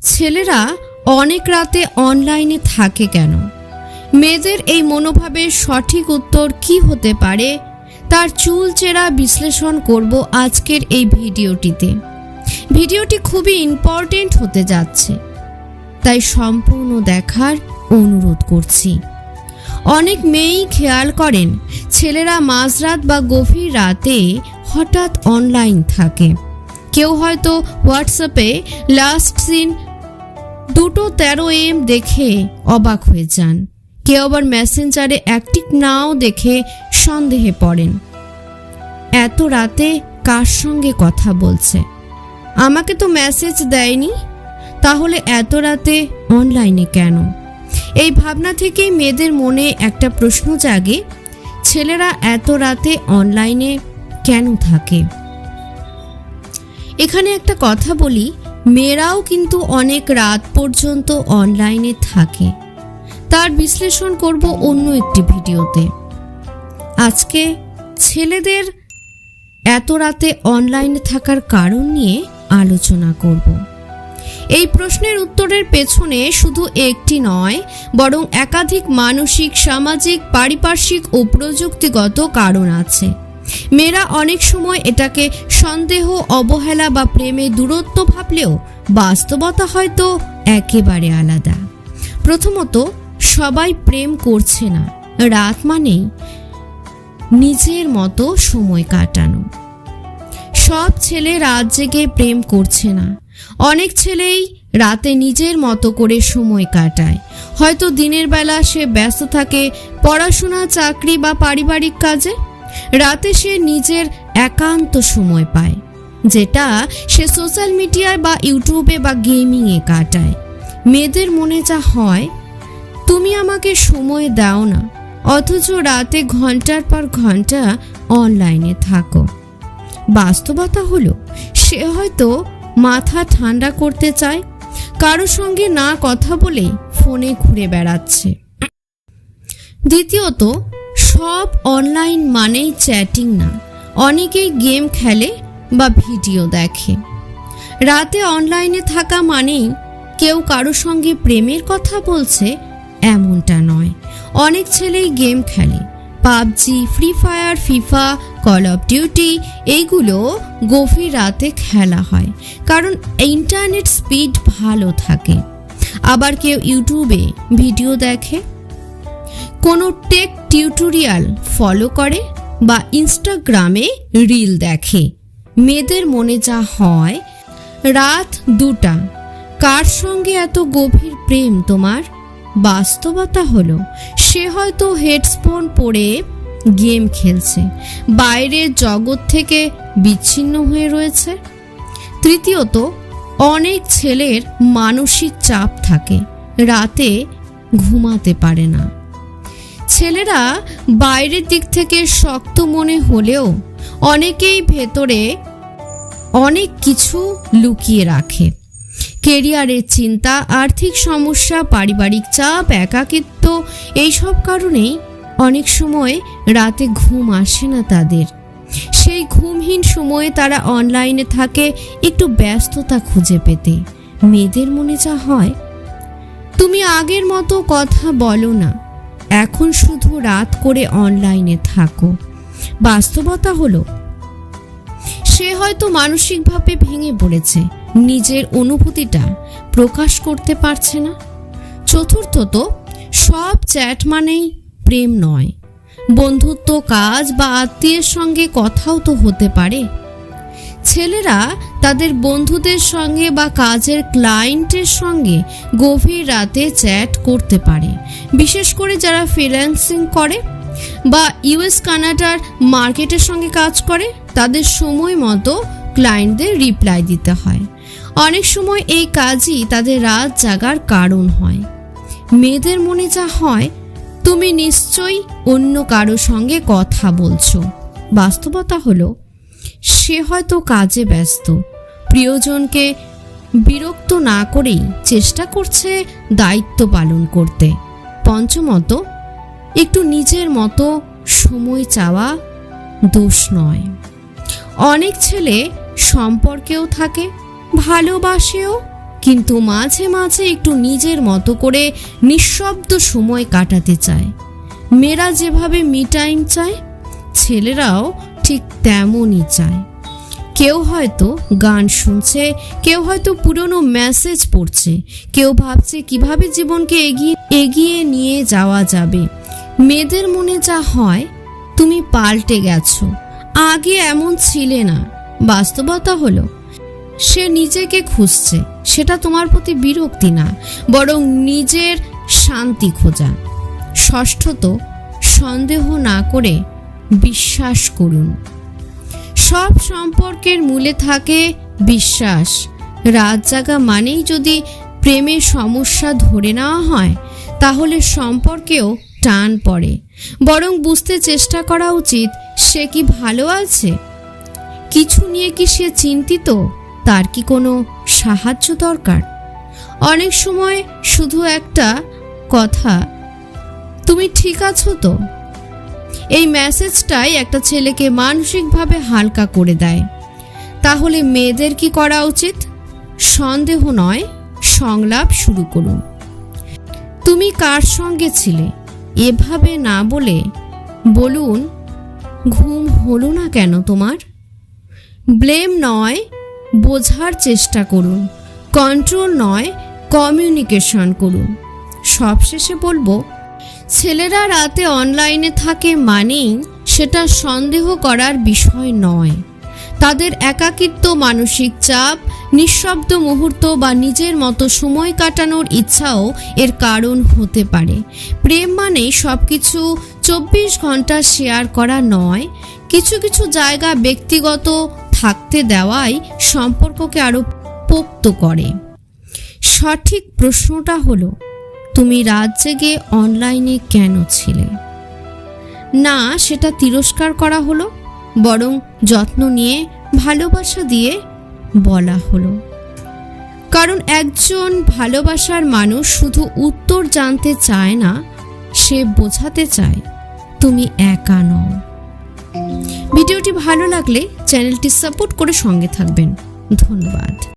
ছেলেরা অনেক রাতে অনলাইনে থাকে কেন? মেয়েদের এই মনোভাবের সঠিক উত্তর কি হতে পারে তার চুলচেরা বিশ্লেষণ করব আজকের এই ভিডিওটিতে। ভিডিওটি খুবই ইম্পর্টেন্ট হতে যাচ্ছে, তাই সম্পূর্ণ দেখার অনুরোধ করছি। অনেক মেয়েই খেয়াল করেন ছেলেরা মাঝরাত বা গভীর রাতে হঠাৎ অনলাইন থাকে। কেউ হয়তো হোয়াটসঅ্যাপে লাস্ট সিন 2:13 AM দেখে অবাক হয়ে যান। কেউ আবার মেসেঞ্জারে অ্যাক্টিভ নাও দেখে সন্দেহে পড়েন। এত রাতে কার সঙ্গে কথা বলছে? আমাকে তো মেসেজ দেয়নি, তাহলে এত রাতে অনলাইনে কেন? এই ভাবনা থেকেই মেয়েদের মনে একটা প্রশ্ন জাগে, ছেলেরা এত রাতে অনলাইনে কেন থাকে? এখানে একটা কথা বলি, মেয়েরাও কিন্তু অনেক রাত পর্যন্ত অনলাইনে থাকে। তার বিশ্লেষণ করব অন্য একটি ভিডিওতে। আজকে ছেলেদের এত রাতে অনলাইনে থাকার কারণ নিয়ে আলোচনা করব। এই প্রশ্নের উত্তরের পেছনে শুধু একটি নয়, বরং একাধিক মানসিক, সামাজিক, পারিপার্শ্বিক ও প্রযুক্তিগত কারণ আছে। মেয়েরা অনেক সময় এটাকে সন্দেহ, অবহেলা বা প্রেমে দূরত্ব ভাবলেও বাস্তবতা হয়তো একেবারে আলাদা। প্রথমত, সবাই প্রেম করছে না। রাত মানেই নিজের মতো সময় কাটানো। সব ছেলে রাত জেগে প্রেম করছে না। অনেক ছেলেই রাতে নিজের মতো করে সময় কাটায়। হয়তো দিনের বেলা সে ব্যস্ত থাকে পড়াশোনা, চাকরি বা পারিবারিক কাজে। রাতে সে নিজের একান্ত সময় পায়, যেটা সে সোশ্যাল মিডিয়ায় বা ইউটিউবে বা গেমিংয়ে কাটায়। মেয়েদের মনে যা হয়, তুমি আমাকে সময় দাও না, অথচ রাতে ঘন্টার পর ঘন্টা অনলাইনে থাকো। বাস্তবতা হলো, সে হয়তো মাথা ঠান্ডা করতে চায়, কারো সঙ্গে না কথা বলে ফোনে ঘুরে বেড়াচ্ছে। দ্বিতীয়ত, সব অনলাইন মানেই চ্যাটিং না। অনেকেই গেম খেলে বা ভিডিও দেখে। রাতে অনলাইনে থাকা মানেই কেউ কারো সঙ্গে প্রেমের কথা বলছে এমনটা নয়। অনেক ছেলেই গেম খেলে। PUBG, free fire, FIFA, call of duty, এইগুলো গভীর রাতে খেলা হয় কারণ ইন্টারনেট স্পিড ভালো থাকে। আবার কেউ ইউটিউবে ভিডিও দেখে, কোনো টেক টিউটোরিয়াল ফলো করে বা ইনস্টাগ্রামে রিল দেখে। মেয়েদের মনে যা হয়, রাত 2টা, কার সঙ্গে এত গভীর প্রেম তোমার? বাস্তবতা হলো, সে হয়তো হেডফোন পরে গেম খেলছে, বাইরের জগৎ থেকে বিচ্ছিন্ন হয়ে রয়েছে। তৃতীয়ত, অনেক ছেলের মানসিক চাপ থাকে, রাতে ঘুমাতে পারে না। ছেলেরা বাইরের দিক থেকে শক্ত মনে হলেও অনেকেই ভেতরে অনেক কিছু লুকিয়ে রাখে। কেরিয়ারের চিন্তা, আর্থিক সমস্যা, পারিবারিক চাপ, একাকিত্ব, এইসব কারণেই অনেক সময় রাতে ঘুম আসে না তাদের। সেই ঘুমহীন সময়ে তারা অনলাইনে থাকে একটু ব্যস্ততা খুঁজে পেতে। মেয়েদের মনে যা হয়, তুমি আগের মতো কথা বলো না, এখন শুধু রাত করে অনলাইনে থাকো। বাস্তবতা হলো, সে হয়তো মানসিকভাবে ভেঙে পড়েছে, নিজের অনুভূতিটা প্রকাশ করতে পারছে না। চতুর্থত, সব চ্যাট মানেই প্রেম নয়। বন্ধুত্ব, কাজ বা আত্মীয়ের সঙ্গে কথাও তো হতে পারে। ছেলেরা তাদের বন্ধুদের সঙ্গে বা কাজের ক্লায়েন্টের সঙ্গে গভীর রাতে চ্যাট করতে পারে, বিশেষ করে যারা ফ্রিল্যান্সিং করে বা US কানাডার মার্কেটের সঙ্গে কাজ করে। তাদের সময় মতো ক্লায়েন্টদের রিপ্লাই দিতে হয়। অনেক সময় এই কাজই তাদের রাত জাগার কারণ হয়। মেয়েদের মনে যা হয়, তুমি নিশ্চয়ই অন্য কারো সঙ্গে কথা বলছো। বাস্তবতা হলো, সে হয়তো কাজে ব্যস্ত, প্রিয়জনকে বিরক্ত না করেই চেষ্টা করছে দায়িত্ব পালন করতে। পঞ্চমত, একটু নিজের মতো সময় চাওয়া দোষ নয়। অনেক ছেলে সম্পর্কেও থাকে, ভালোবাসেও, কিন্তু মাঝে মাঝে একটু নিজের মতো করে নিঃশব্দ সময় কাটাতে চায়। মেয়েরা যেভাবে মি টাইম চায়, ছেলেরাও ঠিক তেমনই চায়। কেউ হয়তো গান শুনছে, কেউ হয়তো পুরনো মেসেজ পড়ছে, কেউ ভাবছে কিভাবে জীবনকে এগিয়ে নিয়ে যাওয়া যাবে। মেয়েদের মনে যা হয়, তুমি পাল্টে গেছো, আগে এমন ছিলে না। বাস্তবতা হলো সে নিজেকে খুঁজছে। সেটা তোমার প্রতি বিরক্তি না, বরং নিজের শান্তি খোঁজা। ষষ্ঠত, সন্দেহ না করে বিশ্বাস করুন। সব সম্পর্কের মূলে থাকে বিশ্বাস। রাত জাগা মানেই যদি প্রেমের সমস্যা ধরে নেওয়া হয়, তাহলে সম্পর্কেও টান পড়ে। বরং বুঝতে চেষ্টা করা উচিত সে কি ভালো আছে, কিছু নিয়ে কি সে চিন্তিত, তার কি কোনো সাহায্য দরকার। অনেক সময় শুধু একটা কথা, তুমি ঠিক আছো তো, এই মেসেজটাই একটা ছেলেকে মানসিকভাবে হালকা করে দেয়। তাহলে মেয়েদের কি করা উচিত? সন্দেহ নয়, সংলাপ শুরু করুন। তুমি কার সঙ্গে ছিলে, এভাবে না বলে বলুন, ঘুম হলো না কেন তোমার। ব্লেম নয়, বোঝার চেষ্টা করুন। কন্ট্রোল নয়, কমিউনিকেশন করুন। সবশেষে বলবো, ছেলেরা রাতে অনলাইনে থাকে মানেই সেটা সন্দেহ করার বিষয় নয়। তাদের একাকিত্ব, মানসিক চাপ, নিঃশব্দ মুহূর্ত বা নিজের মতো সময় কাটানোর ইচ্ছাও এর কারণ হতে পারে। প্রেম মানেই সব কিছু 24 ঘন্টা শেয়ার করা নয়। কিছু কিছু জায়গা ব্যক্তিগত থাকতে দেওয়াই সম্পর্ককে আরও পোক্ত করে। সঠিক প্রশ্নটা হলো, তুমি রাত জেগে অনলাইনে কেন ছিলে? না সেটা তিরস্কার করা হলো, বরং যত্ন নিয়ে ভালোবাসা দিয়ে বলা হলো। কারণ একজন ভালোবাসার মানুষ শুধু উত্তর জানতে চায় না, সে বোঝাতে চায় তুমি একা নও। ভিডিওটি ভালো লাগলে চ্যানেলটি সাপোর্ট করে সঙ্গে থাকবেন। ধন্যবাদ।